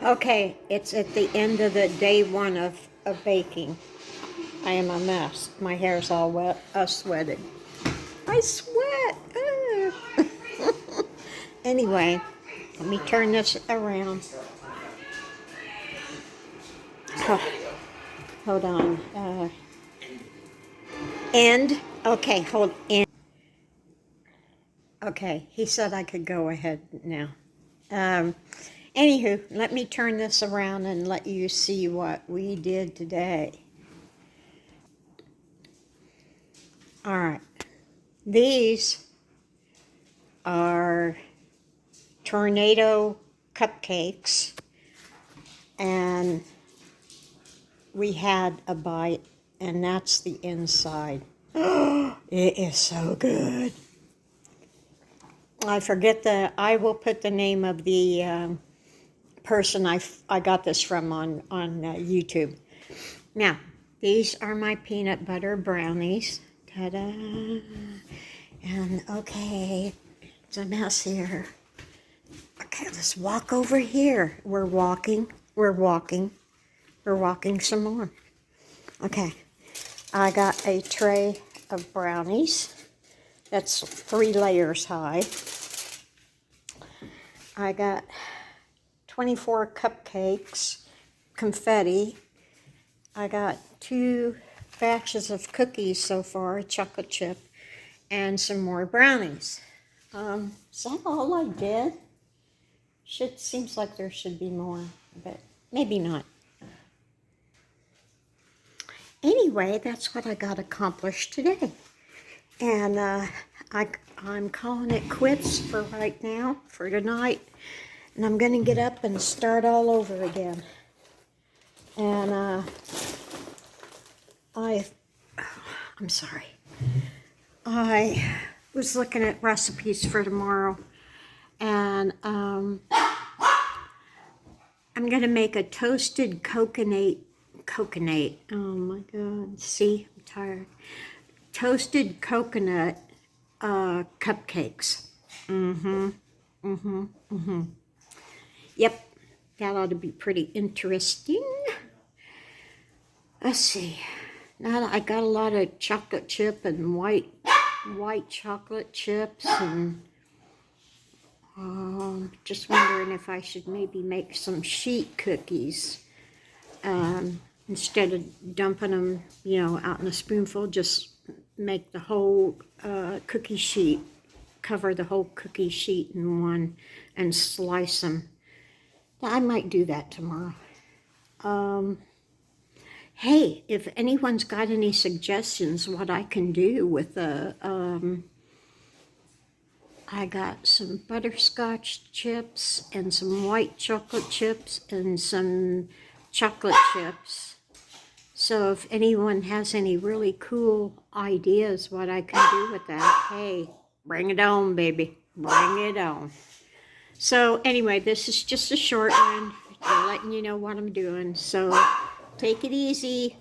Okay, it's at the end of the day one of baking. I am a mess. My hair's all wet, sweated. I sweat. Anyway, let me turn this around. Oh, hold on. End. Okay, hold end. Okay, he said I could go ahead now. Anywho, let me turn this around and let you see what we did today. All right, these are tornado cupcakes, and we had a bite, and that's the inside. It is so good. I will put the name of the person I got this from on YouTube. Now, these are my peanut butter brownies. Ta-da! And okay, it's a mess here. Okay, let's walk over here. We're walking some more. Okay, I got a tray of brownies. That's 3 layers high. I got 24 cupcakes, confetti. I got 2 batches of cookies so far, chocolate chip, and some more brownies. Is that all I did? Seems like there should be more, but maybe not. Anyway, that's what I got accomplished today. And I'm calling it quits for right now, for tonight. And I'm going to get up and start all over again. And I'm sorry. I was looking at recipes for tomorrow. And I'm going to make a toasted coconut. Oh my God. See, I'm tired. Toasted coconut cupcakes. Yep, that ought to be pretty interesting. Let's see. Now I got a lot of chocolate chip and white chocolate chips, and just wondering if I should maybe make some sheet cookies. Instead of dumping them, out in a spoonful, just make the whole cookie sheet, cover the whole cookie sheet in one, and slice them. I might do that tomorrow. Hey, if anyone's got any suggestions what I can do with the, I got some butterscotch chips and some white chocolate chips and some chocolate chips. So if anyone has any really cool ideas what I can do with that, hey, bring it on, baby. Bring it on. So anyway, this is just a short one, letting you know what I'm doing. So take it easy.